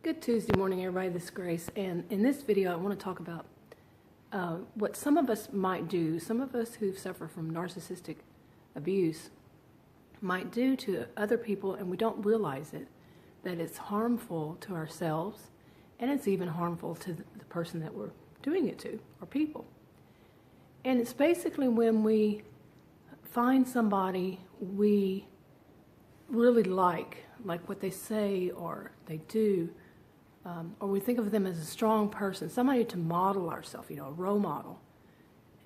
Good Tuesday morning, everybody. This is Grace, and in this video I want to talk about what some of us might do, some of us who suffer from narcissistic abuse might do to other people, and we don't realize it, that it's harmful to ourselves, and it's even harmful to the person that we're doing it to, or people. And it's basically when we find somebody we really like what they say or they do, or we think of them as a strong person, somebody to model ourselves, a role model.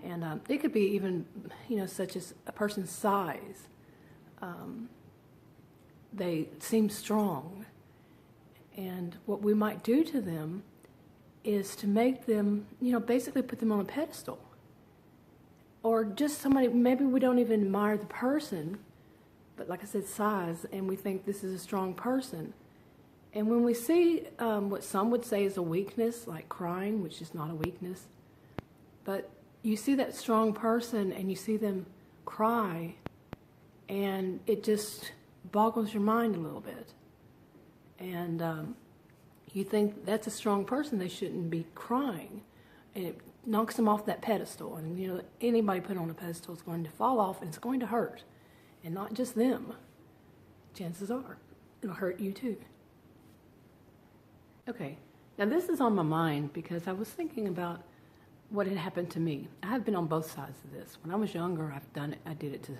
And it could be even, such as a person's size. They seem strong. And what we might do to them is to make them, basically put them on a pedestal. Or just somebody, maybe we don't even admire the person, but like I said, size, and we think this is a strong person. And when we see what some would say is a weakness, like crying, which is not a weakness, but you see that strong person and you see them cry, and it just boggles your mind a little bit. And you think that's a strong person, they shouldn't be crying. And it knocks them off that pedestal. And anybody put on a pedestal is going to fall off, and it's going to hurt. And not just them. Chances are it'll hurt you too. Okay, now this is on my mind because I was thinking about what had happened to me. I have been on both sides of this. When I was younger, I did it to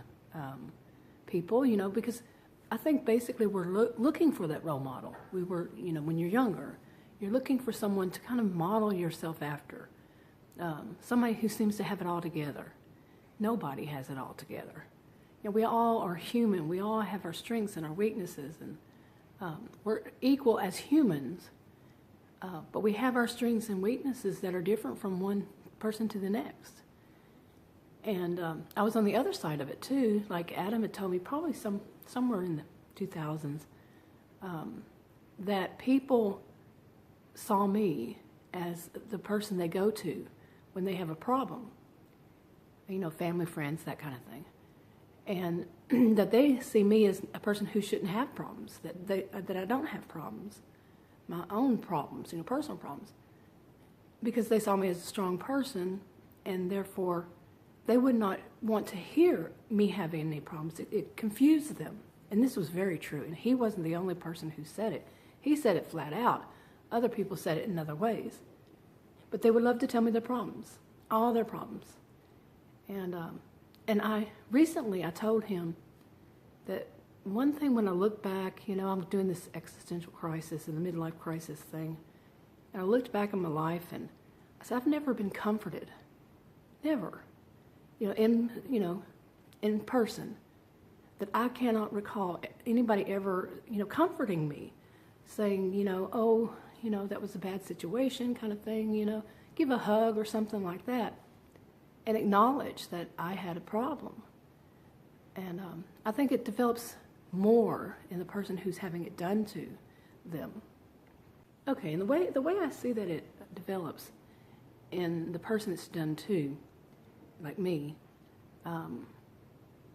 people, because I think basically we're looking for that role model. We were, when you're younger, you're looking for someone to kind of model yourself after. Somebody who seems to have it all together. Nobody has it all together. We all are human. We all have our strengths and our weaknesses, and we're equal as humans. But we have our strengths and weaknesses that are different from one person to the next. And I was on the other side of it too. Like Adam had told me probably somewhere in the 2000s that people saw me as the person they go to when they have a problem. Family, friends, that kind of thing. And that they see me as a person who shouldn't have problems, that I don't have problems. My own problems, personal problems, because they saw me as a strong person, and therefore they would not want to hear me having any problems. It confused them, and this was very true, and he wasn't the only person who said it. He said it flat out. Other people said it in other ways, but they would love to tell me their problems, all their problems. And I recently told him that one thing when I look back, I'm doing this existential crisis and the midlife crisis thing, and I looked back on my life and I said, I've never been comforted. Never. In person. That I cannot recall anybody ever, comforting me, saying, that was a bad situation kind of thing, give a hug or something like that, and acknowledge that I had a problem. And I think it develops more in the person who's having it done to them. Okay, and the way I see that it develops in the person it's done to, like me,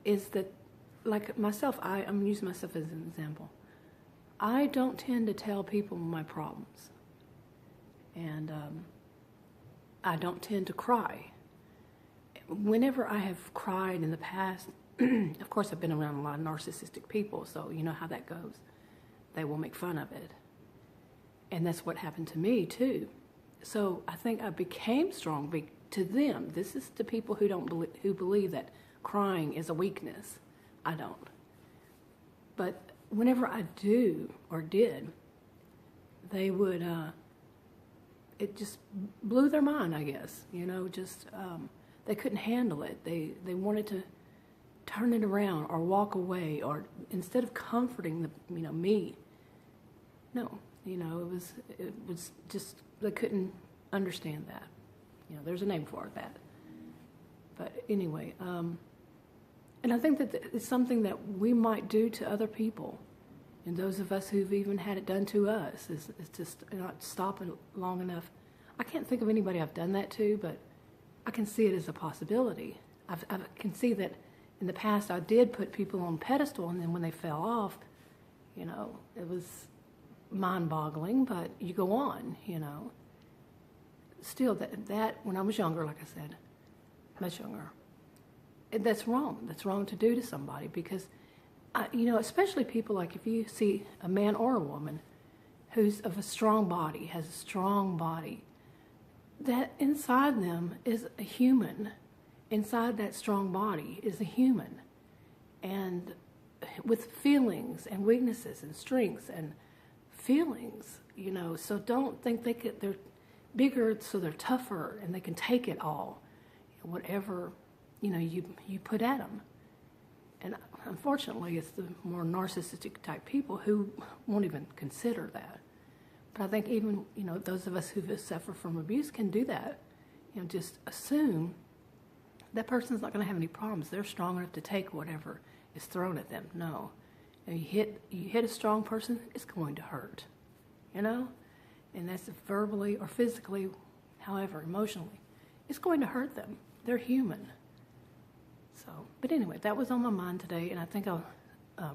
is that, like myself, I'm using myself as an example. I don't tend to tell people my problems. And I don't tend to cry. Whenever I have cried in the past, of course, I've been around a lot of narcissistic people, so you know how that goes. They will make fun of it. And that's what happened to me, too. So I think I became strong to them. This is to people who believe that crying is a weakness. I don't. But whenever I do or did, they would, it just blew their mind, I guess. They couldn't handle it. They wanted to turn it around or walk away, or instead of comforting me, no, it was just, they couldn't understand that. There's a name for that. But anyway, and I think that it's something that we might do to other people, and those of us who've even had it done to us is just not stopping long enough. I can't think of anybody I've done that to, but I can see it as a possibility. I can see that in the past I did put people on pedestal, and then when they fell off, it was mind-boggling, but you go on, Still, that when I was younger, like I said, much younger, that's wrong. That's wrong to do to somebody because, especially people like if you see a man or a woman who's of a strong body, has a strong body, that inside them is a human. Inside that strong body is a human. And with feelings and weaknesses and strengths and feelings, so don't think they're bigger so they're tougher and they can take it all, whatever, you put at them. And unfortunately, it's the more narcissistic type people who won't even consider that. But I think even, those of us who suffer from abuse can do that. Just assume that person's not going to have any problems. They're strong enough to take whatever is thrown at them. No. You hit a strong person, it's going to hurt. And that's verbally or physically, however, emotionally. It's going to hurt them. They're human. But anyway, that was on my mind today, and I think I'll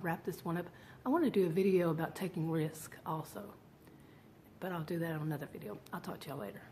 wrap this one up. I want to do a video about taking risk also, but I'll do that on another video. I'll talk to y'all later.